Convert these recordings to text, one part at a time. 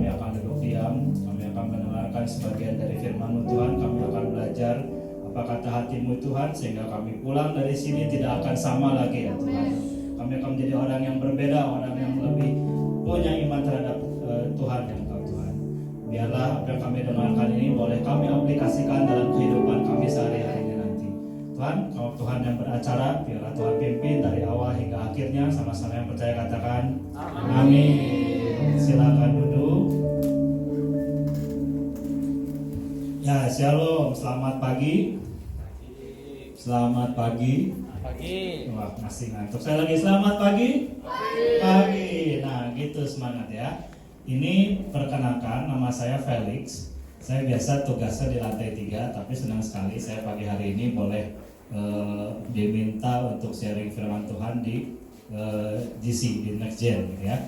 kami akan duduk diam, kami akan mendengarkan sebagian dari firman-Mu Tuhan, kami akan belajar apa kata hati-Mu Tuhan, sehingga kami pulang dari sini tidak akan sama lagi ya Tuhan. Kami akan menjadi orang yang berbeda, orang yang lebih punya iman terhadap Tuhan yang Engkau Tuhan. Biarlah apa yang kami dengarkan ini boleh kami aplikasikan dalam kehidupan kami sehari-hari ini nanti. Tuhan, kalau Tuhan yang beracara, biarlah Tuhan pimpin dari awal hingga akhirnya. Sama-sama yang percaya katakan amin. Silakan duduk. Ya, shalom, selamat pagi. Selamat pagi. Pagi. Wah, masih ngantuk. Saya lagi selamat pagi. Pagi. Nah, gitu semangat ya. Ini perkenalkan, nama saya Felix. Saya biasa tugasnya di lantai 3, tapi senang sekali saya pagi hari ini boleh diminta untuk sharing firman Tuhan di GC, di Next Gen gitu ya.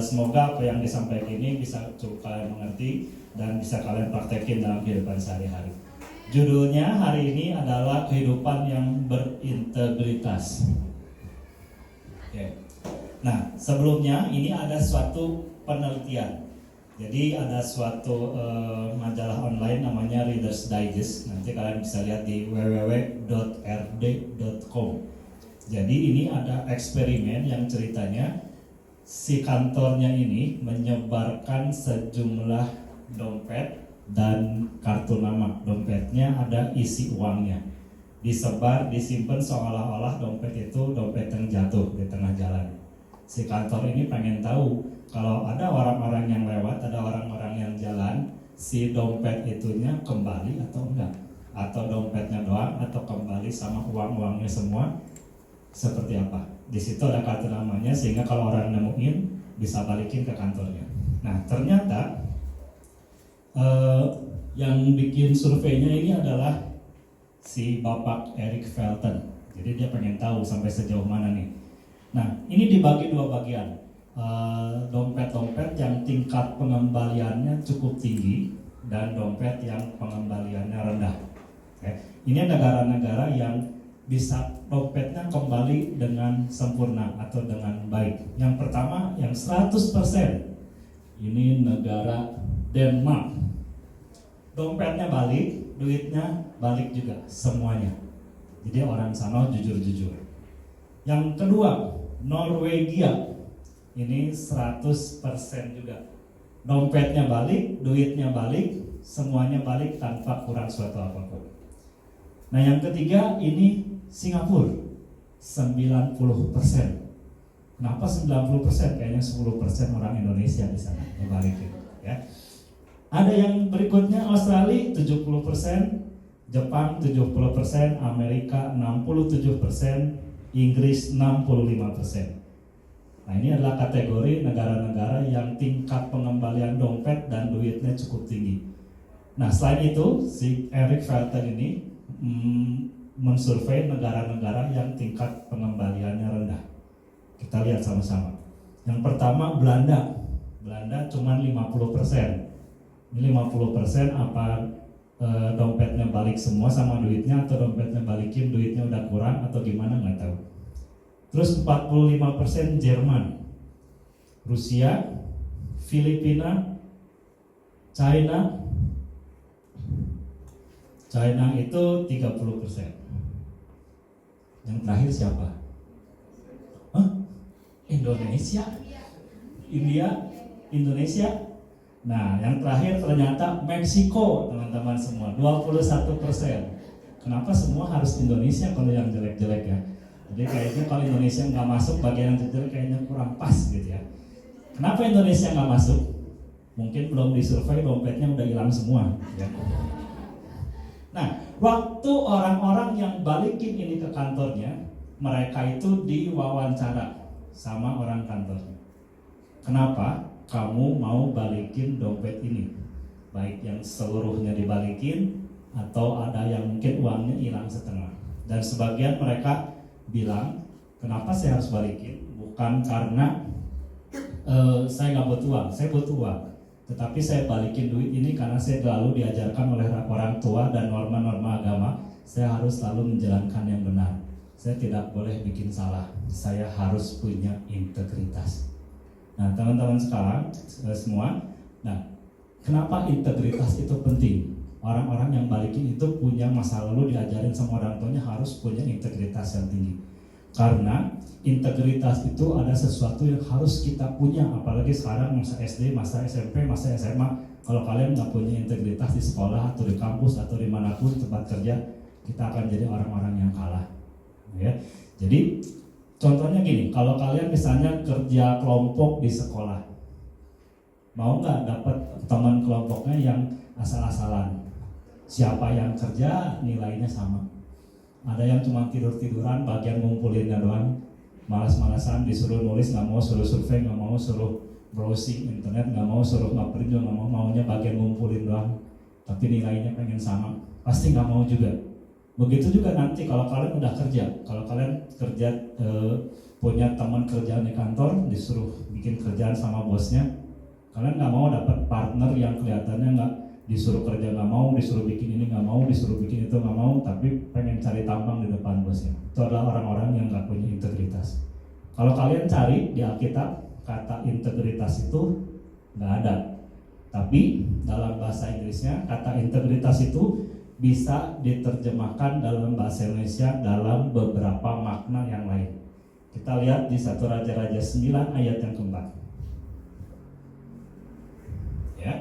Semoga apa yang disampaikan ini bisa cukup kalian mengerti dan bisa kalian praktekin dalam kehidupan sehari-hari. Judulnya hari ini adalah kehidupan yang berintegritas. Oke. Nah, sebelumnya ini ada suatu penelitian. Jadi ada suatu majalah online namanya Reader's Digest. Nanti kalian bisa lihat di www.rd.com. Jadi ini ada eksperimen yang ceritanya si kantornya ini menyebarkan sejumlah dompet dan kartu nama. Dompetnya ada isi uangnya, disebar, disimpan seolah-olah dompet itu dompet yang jatuh di tengah jalan. Si kantor ini pengen tahu kalau ada orang-orang yang lewat, ada orang-orang yang jalan, si dompet itunya kembali atau enggak, atau dompetnya doang, atau kembali sama uang-uangnya semua, seperti apa. Di situ ada kartu namanya, sehingga kalau orang nemuin bisa balikin ke kantornya. Nah, ternyata yang bikin surveinya ini adalah si Bapak Eric Felton. Jadi dia pengen tahu sampai sejauh mana nih. Nah, ini dibagi dua bagian. Dompet-dompet yang tingkat pengembaliannya cukup tinggi dan dompet yang pengembaliannya rendah. Ini negara-negara yang bisa dompetnya kembali dengan sempurna atau dengan baik. Yang pertama, yang 100%, ini negara Denmark. Dompetnya balik, duitnya balik juga, semuanya. Jadi orang sana jujur-jujur. Yang kedua, Norwegia. Ini 100% juga. Dompetnya balik, duitnya balik, semuanya balik tanpa kurang suatu apapun. Nah, yang ketiga ini Singapura, 90%. Kenapa 90%? Kayaknya 10% orang Indonesia di sana dibalikin, ya. Ada yang berikutnya Australia 70%, Jepang 70%, Amerika 67%, Inggris 65%. Nah, ini adalah kategori negara-negara yang tingkat pengembalian dompet dan duitnya cukup tinggi. Nah, selain itu, si Eric Felton ini mensurvei negara-negara yang tingkat pengembaliannya rendah. Kita lihat sama-sama. Yang pertama Belanda. Belanda cuma 50%. Ini 50% apa dompetnya balik semua sama duitnya, atau dompetnya balikin duitnya udah kurang atau gimana nggak tahu. Terus 45% Jerman, Rusia, Filipina, China itu 30%. Yang terakhir siapa? Indonesia, India, Indonesia. Nah, yang terakhir ternyata Meksiko, teman-teman semua, 21%. Kenapa semua harus Indonesia kalau yang jelek-jelek ya? Jadi kayaknya kalau Indonesia nggak masuk, bagian yang jelek kayaknya kurang pas gitu ya. Kenapa Indonesia nggak masuk? Mungkin belum disurvei, dompetnya udah hilang semua. Ya. Nah, waktu orang-orang yang balikin ini ke kantornya, mereka itu diwawancara sama orang kantornya. Kenapa kamu mau balikin dompet ini? Baik yang seluruhnya dibalikin atau ada yang mungkin uangnya hilang setengah. Dan sebagian mereka bilang, kenapa saya harus balikin? Bukan karena saya nggak butuh uang, saya butuh uang. Tetapi saya balikin duit ini karena saya selalu diajarkan oleh orang tua dan norma-norma agama, saya harus selalu menjalankan yang benar. Saya tidak boleh bikin salah. Saya harus punya integritas. Nah, teman-teman sekarang semua, Nah, kenapa integritas itu penting? Orang-orang yang balikin itu punya masa lalu diajarin sama orang tuanya harus punya integritas yang tinggi. Karena integritas itu ada sesuatu yang harus kita punya, apalagi sekarang masa SD, masa SMP, masa SMA. Kalau kalian nggak punya integritas di sekolah atau di kampus atau dimanapun tempat kerja, kita akan jadi orang-orang yang kalah. Ya. Jadi contohnya gini, kalau kalian misalnya kerja kelompok di sekolah, mau nggak dapat teman kelompoknya yang asal-asalan? Siapa yang kerja nilainya sama. Ada yang cuma tidur-tiduran, bagian ngumpulinnya doang, malas-malasan, disuruh nulis nggak mau, suruh survei nggak mau, suruh browsing internet nggak mau, suruh ngapain juga nggak mau, maunya bagian ngumpulin doang, tapi nilainya pengen sama, pasti nggak mau juga. Begitu juga nanti kalau kalian udah kerja, kalau kalian kerja punya teman kerjaan di kantor, disuruh bikin kerjaan sama bosnya, kalian nggak mau dapat partner yang kelihatannya nggak disuruh kerja nggak mau, disuruh bikin ini nggak mau, disuruh bikin itu nggak mau, tapi pengen cari tampang di depan bosnya. Itu adalah orang-orang yang nggak punya integritas. Kalau kalian cari di Alkitab, kata integritas itu nggak ada. Tapi dalam bahasa Inggrisnya, kata integritas itu bisa diterjemahkan dalam bahasa Indonesia dalam beberapa makna yang lain. Kita lihat di 1 Raja-Raja 9 ayat yang keempat. Ya.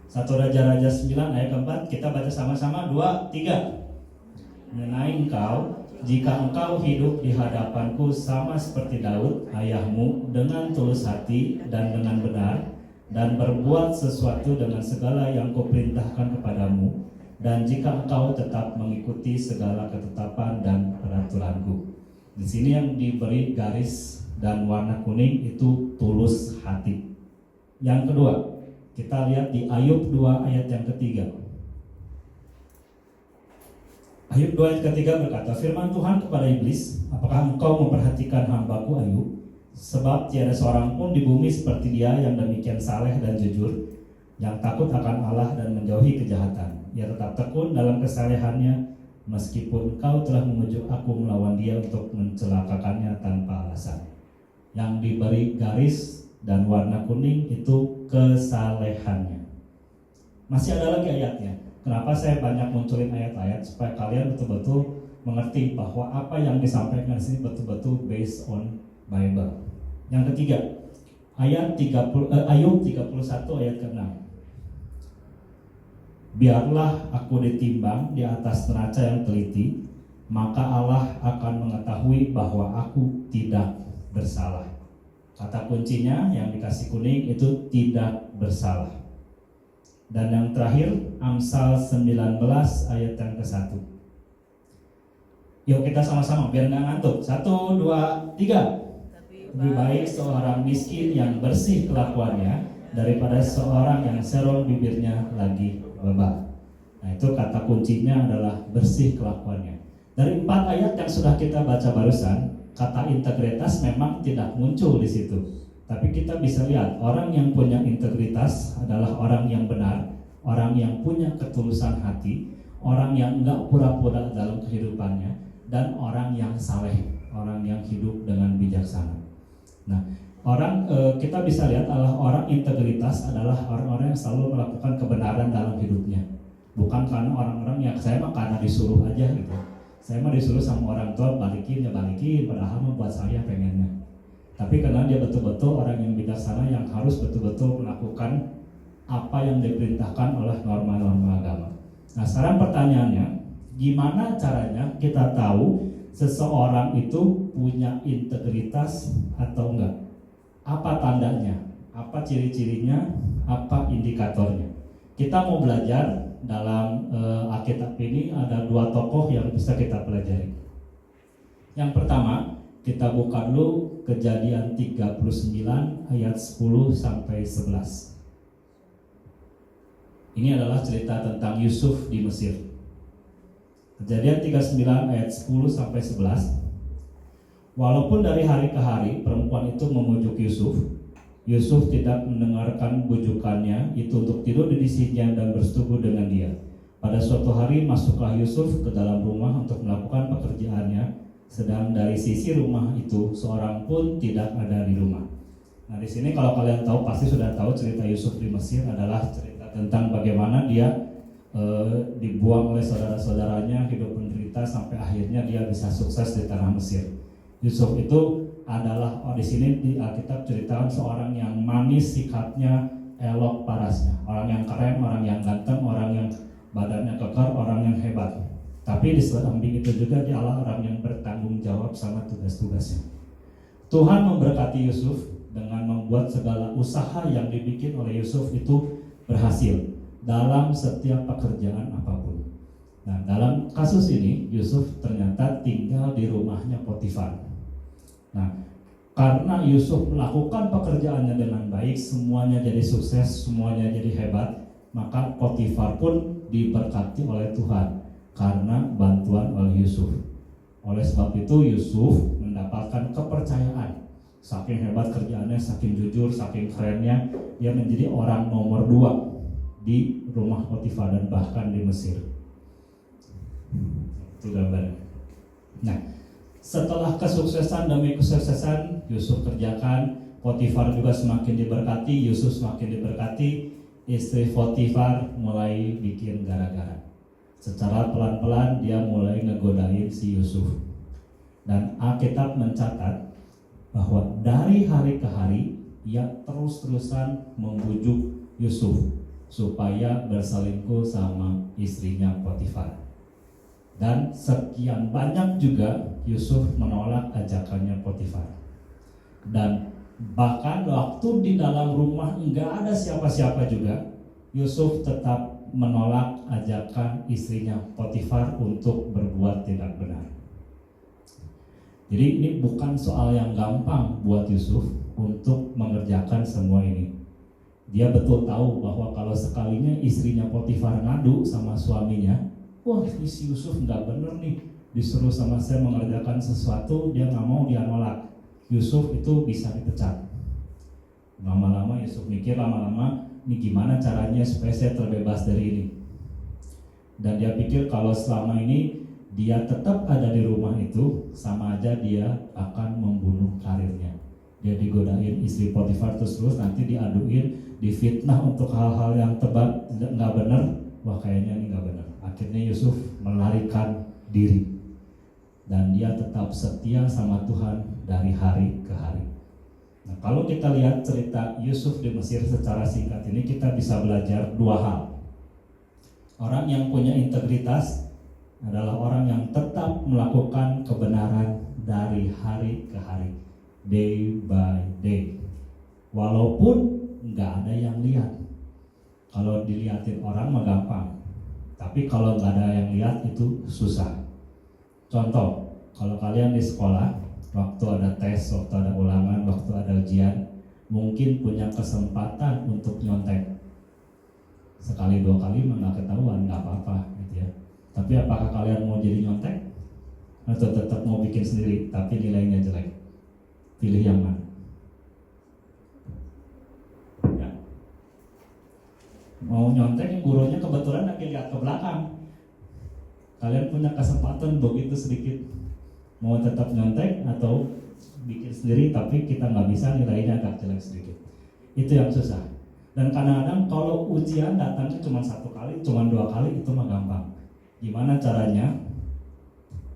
1 Raja-Raja 9 ayat keempat, kita baca sama-sama 2, 3. Mengenai engkau, jika engkau hidup di hadapanku sama seperti Daud ayahmu dengan tulus hati dan dengan benar, dan berbuat sesuatu dengan segala yang kuperintahkan kepadamu, dan jika engkau tetap mengikuti segala ketetapan dan peraturanku. Di sini yang diberi garis dan warna kuning itu tulus hati. Yang kedua, kita lihat di Ayub 2 ayat yang ketiga. Ayub 2 ayat ketiga berkata, firman Tuhan kepada iblis, apakah engkau memperhatikan hambaku Ayub? Sebab tiada seorang pun di bumi seperti dia yang demikian saleh dan jujur, yang takut akan Allah dan menjauhi kejahatan. Ia tetap tekun dalam kesalehannya, meskipun engkau telah memujuk aku melawan dia untuk mencelakakannya tanpa alasan. Yang diberi garis dan warna kuning itu kesalehannya. Masih ada lagi ayatnya. Kenapa saya banyak munculin ayat-ayat? Supaya kalian betul-betul mengerti bahwa apa yang disampaikan di sini betul-betul based on Bible. Yang ketiga, ayat 30, Ayub 31 ayat ke-6. Biarlah aku ditimbang di atas neraca yang teliti, maka Allah akan mengetahui bahwa aku tidak bersalah. Kata kuncinya yang dikasih kuning itu tidak bersalah. Dan yang terakhir, Amsal 19 ayat yang ke-1. Yuk kita sama-sama biar nggak ngantuk. 1, 2, 3. Lebih baik seorang miskin yang bersih kelakuannya daripada seorang yang serong bibirnya lagi bebal. Nah itu kata kuncinya adalah bersih kelakuannya. Dari 4 ayat yang sudah kita baca barusan, kata integritas memang tidak muncul di situ. Tapi kita bisa lihat orang yang punya integritas adalah orang yang benar, orang yang punya ketulusan hati, orang yang enggak pura-pura dalam kehidupannya, dan orang yang saleh, orang yang hidup dengan bijaksana. Nah, kita bisa lihat adalah orang integritas adalah orang-orang yang selalu melakukan kebenaran dalam hidupnya. Bukan karena orang-orang yang saya mah karena disuruh aja gitu. Saya mah disuruh sama orang tua balikin ya balikin, padahal membuat saya pengennya. Tapi karena dia betul-betul orang yang bijaksana yang harus betul-betul melakukan apa yang diperintahkan oleh norma-norma agama. Nah, sekarang pertanyaannya, gimana caranya kita tahu seseorang itu punya integritas atau enggak? Apa tandanya? Apa ciri-cirinya? Apa indikatornya? Kita mau belajar dalam Alkitab ini ada 2 tokoh yang bisa kita pelajari. Yang pertama, kita buka dulu Kejadian 39 ayat 10 sampai 11. Ini adalah cerita tentang Yusuf di Mesir. Kejadian 39 ayat 10 sampai 11. Walaupun dari hari ke hari perempuan itu memujuk Yusuf, Yusuf tidak mendengarkan bujukannya itu untuk tidur di sisinya dan bersetubuh dengan dia. Pada suatu hari masuklah Yusuf ke dalam rumah untuk melakukan pekerjaannya, sedang dari sisi rumah itu seorang pun tidak ada di rumah. Nah di sini kalau kalian tahu pasti sudah tahu cerita Yusuf di Mesir adalah cerita tentang bagaimana dia dibuang oleh saudara-saudaranya, hidup menderita sampai akhirnya dia bisa sukses di tanah Mesir. Yusuf itu adalah di sini di Alkitab ceritakan seorang yang manis sikapnya, elok parasnya, orang yang keren, orang yang ganteng, orang yang badannya kekar, orang yang hebat. Tapi di samping itu juga dia adalah orang yang bertanggung jawab sama tugas-tugasnya. Tuhan memberkati Yusuf dengan membuat segala usaha yang dibikin oleh Yusuf itu berhasil dalam setiap pekerjaan apapun. Nah, dalam kasus ini Yusuf ternyata tinggal di rumahnya Potifar. Nah, karena Yusuf melakukan pekerjaannya dengan baik, semuanya jadi sukses, semuanya jadi hebat, maka Potifar pun diberkati oleh Tuhan karena bantuan oleh Yusuf. Oleh sebab itu Yusuf mendapatkan kepercayaan. Saking hebat kerjaannya, saking jujur, saking kerennya, dia menjadi orang nomor 2 di rumah Potifar dan bahkan di Mesir. Itu gambarnya. Nah, setelah kesuksesan demi kesuksesan Yusuf kerjakan, Potifar juga semakin diberkati, Yusuf semakin diberkati. Istri Potifar mulai bikin gara-gara. Secara pelan-pelan dia mulai ngegodain si Yusuf. Dan Alkitab mencatat bahwa dari hari ke hari ia terus-terusan membujuk Yusuf supaya berselingkuh sama istrinya Potifar. Dan sekian banyak juga Yusuf menolak ajakannya Potifar. Dan bahkan waktu di dalam rumah enggak ada siapa-siapa juga, Yusuf tetap menolak ajakan istrinya Potifar untuk berbuat tidak benar. Jadi ini bukan soal yang gampang buat Yusuf untuk mengerjakan semua ini. Dia betul tahu bahwa kalau sekalinya istrinya Potifar ngadu sama suaminya, wah si Yusuf nggak bener nih, disuruh sama saya mengerjakan sesuatu, dia nggak mau, dia nolak. Yusuf itu bisa dipecat. Lama-lama Yusuf mikir, lama-lama ini gimana caranya supaya saya terbebas dari ini. Dan dia pikir kalau selama ini dia tetap ada di rumah itu, sama aja dia akan membunuh karirnya. Dia digodain istri Potifar terus nanti diaduin, difitnah untuk hal-hal yang nggak benar. Wah kayaknya ini nggak benar. Akhirnya Yusuf melarikan diri dan dia tetap setia sama Tuhan dari hari ke hari. Nah, kalau kita lihat cerita Yusuf di Mesir secara singkat ini, kita bisa belajar 2 hal. Orang yang punya integritas adalah orang yang tetap melakukan kebenaran dari hari ke hari, day by day, walaupun nggak ada yang lihat. Kalau dilihatin orang mah gampang, tapi kalau nggak ada yang lihat itu susah. Contoh, kalau kalian di sekolah, waktu ada tes, waktu ada ulangan, waktu ada ujian, mungkin punya kesempatan untuk nyontek. Sekali 2 kali mah nggak ketahuan, nggak apa-apa gitu ya. Tapi apakah kalian mau jadi nyontek? Atau tetap mau bikin sendiri tapi nilainya jelek? Pilih yang mana? Ya. Mau nyontek, gurunya kebetulan lagi lihat ke belakang. Kalian punya kesempatan begitu sedikit. Mau tetap nyontek atau bikin sendiri tapi kita nggak bisa, nilainya agak jelek sedikit. Itu yang susah. Dan kadang-kadang kalau ujian datangnya cuma 1 kali, cuma 2 kali, itu mah gampang. Gimana caranya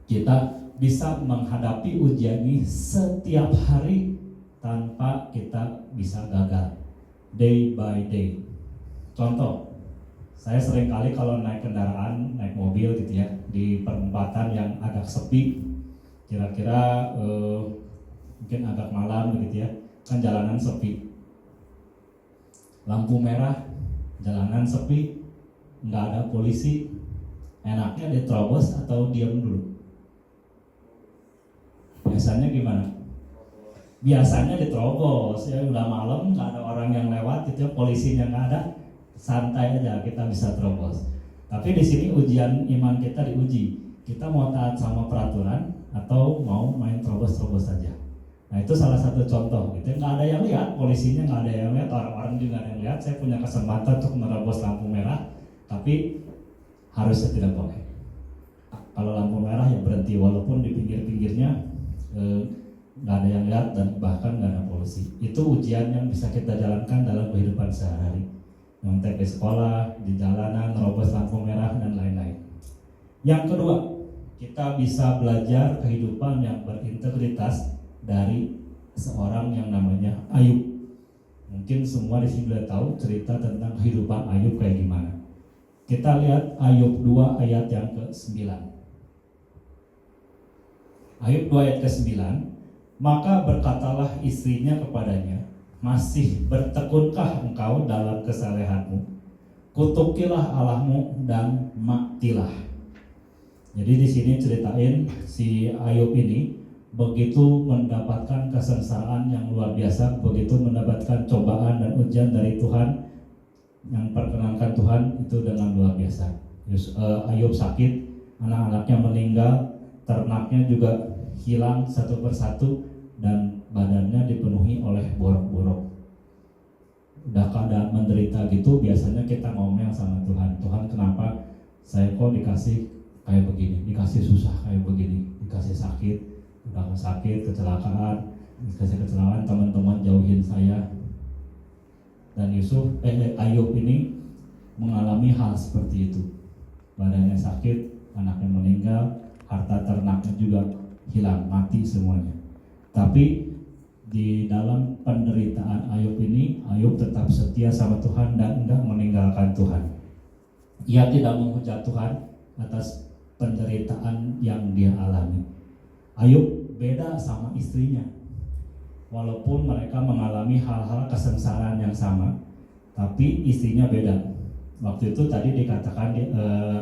kita bisa menghadapi ujian ini setiap hari tanpa kita bisa gagal, day by day. Contoh, saya sering kali kalau naik kendaraan, naik mobil gitu ya, di perempatan yang agak sepi, kira-kira mungkin agak malam begitu ya, kan jalanan sepi, lampu merah, jalanan sepi, nggak ada polisi, enaknya diterobos atau diam dulu? Biasanya gimana? Biasanya diterobos, ya udah malam, nggak ada orang yang lewat, gitu ya, polisinya nggak ada, santai aja kita bisa terobos. Tapi di sini ujian iman kita diuji, kita mau taat sama peraturan atau mau main terobos-terobos saja. Nah itu salah satu contoh, gitu. Nggak ada yang lihat, polisinya nggak ada yang lihat, orang-orang juga nggak ada yang lihat. Saya punya kesempatan untuk menerobos lampu merah, tapi harusnya tidak boleh. Kalau lampu merah ya berhenti, walaupun di pinggir-pinggirnya nggak ada yang lihat dan bahkan nggak ada polusi. Itu ujian yang bisa kita jalankan dalam kehidupan sehari-hari. Nyontek di sekolah, di jalanan, nerobos lampu merah dan lain-lain. Yang kedua, kita bisa belajar kehidupan yang berintegritas dari seorang yang namanya Ayub. Mungkin semua di sini sudah tahu cerita tentang kehidupan Ayub kayak gimana. Kita lihat Ayub 2 ayat yang ke-9. Ayub 2 ayat ke-9, maka berkatalah istrinya kepadanya, masih bertekunkah engkau dalam kesalehanmu? Kutukilah Allahmu dan matilah. Jadi di sini ceritain si Ayub ini begitu mendapatkan kesengsaraan yang luar biasa, begitu mendapatkan cobaan dan ujian dari Tuhan yang perkenankan Tuhan itu dengan luar biasa. Ayub sakit, anak-anaknya meninggal, ternaknya juga hilang satu persatu, dan badannya dipenuhi oleh borok-borok. Udah keadaan menderita gitu, biasanya kita ngomel sama Tuhan, Tuhan kenapa saya kok dikasih kayak begini, dikasih susah kayak begini, dikasih sakit, udah sakit, kecelakaan, dikasih kecelakaan, teman-teman jauhin saya. Dan Ayub ini mengalami hal seperti itu. Badannya sakit, anaknya meninggal, harta ternaknya juga hilang, mati semuanya. Tapi di dalam penderitaan Ayub ini, Ayub tetap setia sama Tuhan dan tidak meninggalkan Tuhan. Ia tidak menghujat Tuhan atas penderitaan yang dia alami. Ayub beda sama istrinya. Walaupun mereka mengalami hal-hal kesengsaraan yang sama, tapi istrinya beda. Waktu itu tadi dikatakan di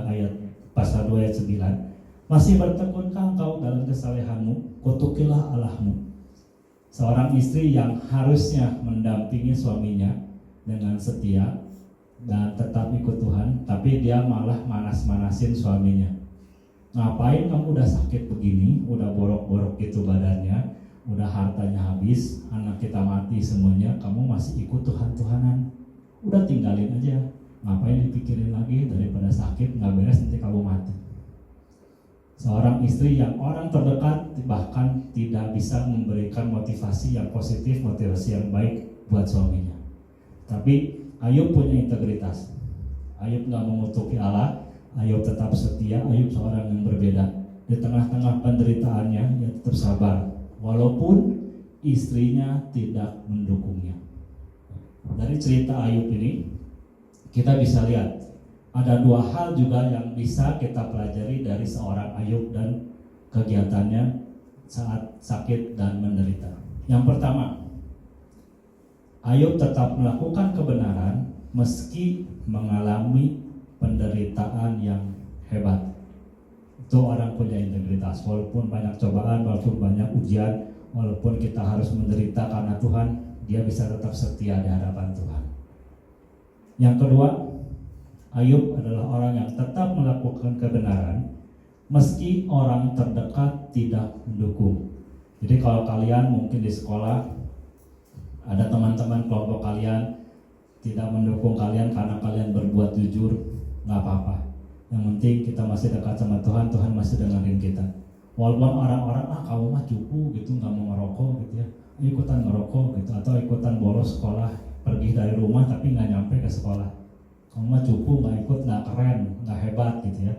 ayat pasal 2 ayat 9, masih bertekunkah engkau dalam kesalehanmu, kutukilah Allahmu. Seorang istri yang harusnya mendampingi suaminya dengan setia dan tetap ikut Tuhan, tapi dia malah manas-manasin suaminya. Ngapain kamu udah sakit begini, udah borok-borok gitu badannya, udah hartanya habis, anak kita mati semuanya, kamu masih ikut Tuhan-Tuhanan? Udah tinggalin aja, ngapain dipikirin lagi, daripada sakit nggak beres nanti kamu mati. Seorang istri yang orang terdekat bahkan tidak bisa memberikan motivasi yang positif, motivasi yang baik buat suaminya. Tapi Ayub punya integritas. Ayub nggak mengutuki Allah, Ayub tetap setia. Ayub seorang yang berbeda. Di tengah-tengah penderitaannya, dia tetap sabar, walaupun istrinya tidak mendukungnya. Dari cerita Ayub ini, kita bisa lihat ada dua hal juga yang bisa kita pelajari dari seorang Ayub dan kegiatannya saat sakit dan menderita. Yang pertama, Ayub tetap melakukan kebenaran meski mengalami penderitaan yang hebat. Itu orang punya integritas. Walaupun banyak cobaan, walaupun banyak ujian, walaupun kita harus menderita karena Tuhan, dia bisa tetap setia di hadapan Tuhan. Yang kedua, Ayub adalah orang yang tetap melakukan kebenaran meski orang terdekat tidak mendukung. Jadi kalau kalian mungkin di sekolah ada teman-teman kelompok kalian tidak mendukung kalian karena kalian berbuat jujur, nggak apa-apa. Yang penting kita masih dekat sama Tuhan, Tuhan masih dengerin kita. Walaupun orang-orang kamu mah cupu gitu, nggak mau ngerokok gitu ya, ikutan ngerokok gitu, atau ikutan bolos sekolah, pergi dari rumah tapi nggak nyampe ke sekolah. Kamu mah cupu, nggak ikut, nggak keren, nggak hebat gitu ya.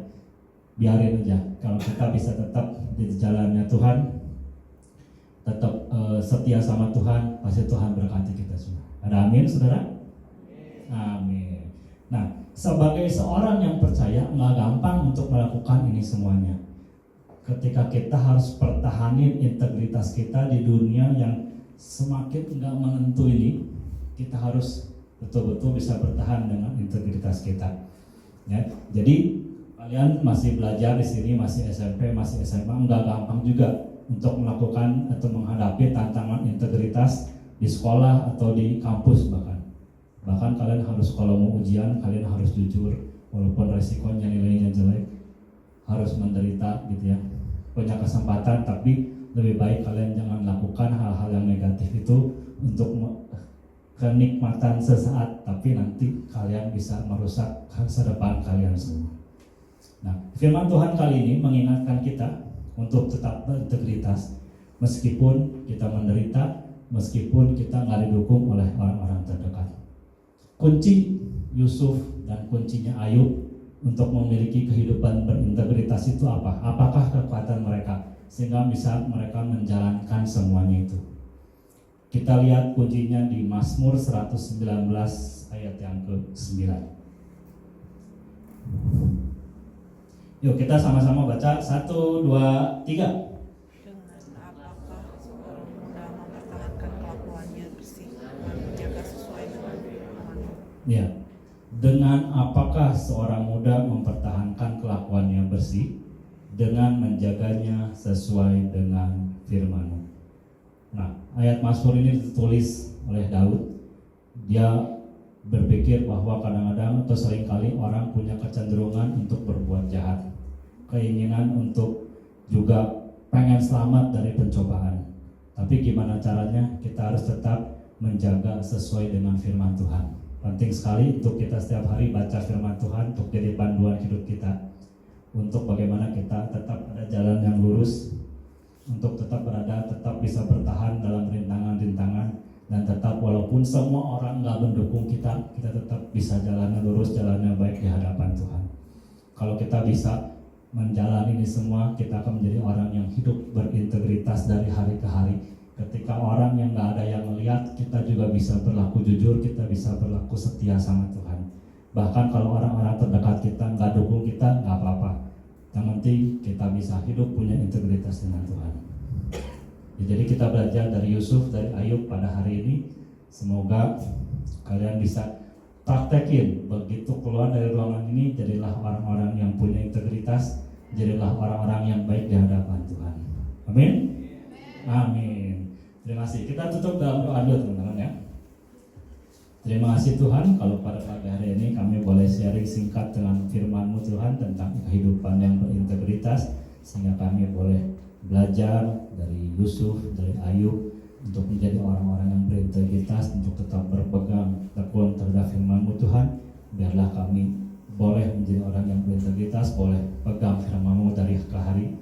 Biarin aja. Kalau kita bisa tetap di jalannya Tuhan, tetap setia sama Tuhan, pasti Tuhan berkati kita semua. Ada amin, saudara? Amin. Nah, sebagai seorang yang percaya, nggak gampang untuk melakukan ini semuanya. Ketika kita harus pertahanin integritas kita di dunia yang semakin nggak menentu ini, kita harus betul-betul bisa bertahan dengan integritas kita. Ya, jadi kalian masih belajar di sini, masih SMP, masih SMA, nggak gampang juga untuk melakukan atau menghadapi tantangan integritas di sekolah atau di kampus bahkan. Bahkan kalian harus kalau mau ujian, kalian harus jujur, walaupun resikonya nilainya jelek, harus menderita gitu ya. Punya kesempatan, tapi lebih baik kalian jangan lakukan hal-hal yang negatif itu untuk kenikmatan sesaat, tapi nanti kalian bisa merusak masa depan kalian semua. Nah, firman Tuhan kali ini mengingatkan kita untuk tetap berintegritas meskipun kita menderita, meskipun kita nggak didukung oleh orang-orang terdekat. Kunci Yusuf dan kuncinya Ayub untuk memiliki kehidupan berintegritas itu apa? Apakah kekuatan mereka sehingga bisa mereka menjalankan semuanya itu? Kita lihat kuncinya di Mazmur 119 ayat yang ke-9. Yuk kita sama-sama baca 1, 2, 3. Dengan apakah seorang muda mempertahankan kelakuannya bersih dan menjaga sesuai dengan firman-Mu? Ya. Dengan apakah seorang muda mempertahankan kelakuannya bersih dengan menjaganya sesuai dengan firman-Mu. Nah, ayat Mazmur ini ditulis oleh Daud. Dia berpikir bahwa kadang-kadang atau seringkali orang punya kecenderungan untuk berbuat jahat, keinginan untuk juga pengen selamat dari pencobaan. Tapi gimana caranya? Kita harus tetap menjaga sesuai dengan firman Tuhan. Penting sekali untuk kita setiap hari baca firman Tuhan untuk jadi panduan hidup kita, untuk bagaimana kita tetap ada jalan yang lurus, untuk tetap bisa bertahan dalam rintangan-rintangan, dan tetap walaupun semua orang nggak mendukung kita tetap bisa jalannya lurus, jalannya baik di hadapan Tuhan. Kalau kita bisa menjalani ini semua, kita akan menjadi orang yang hidup berintegritas dari hari ke hari. Ketika orang yang nggak ada yang melihat, kita juga bisa berlaku jujur, kita bisa berlaku setia sama Tuhan. Bahkan kalau orang-orang terdekat kita nggak dukung kita, nggak apa-apa. Yang penting kita bisa hidup punya integritas dengan Tuhan. Jadi kita belajar dari Yusuf, dari Ayub pada hari ini. Semoga kalian bisa praktekin, begitu keluar dari ruangan ini, jadilah orang-orang yang punya integritas, jadilah orang-orang yang baik di hadapan Tuhan. Amin. Amin. Terima kasih. Kita tutup dalam doa dulu teman-teman ya. Terima kasih Tuhan, kalau pada pagi hari ini kami boleh sharing singkat dengan firman-Mu Tuhan tentang kehidupan yang berintegritas, sehingga kami boleh belajar dari Yusuf, dari Ayub untuk menjadi orang-orang yang berintegritas, untuk tetap berpegang tekun terhadap firman-Mu Tuhan. Biarlah kami boleh menjadi orang yang berintegritas, boleh pegang firman-Mu dari ke hari,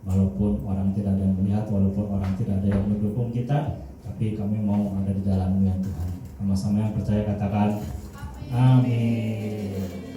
walaupun orang tidak ada yang melihat, walaupun orang tidak ada yang mendukung kita, tapi kami mau ada di jalan-Mu ya Tuhan. Sama-sama yang percaya katakan amin.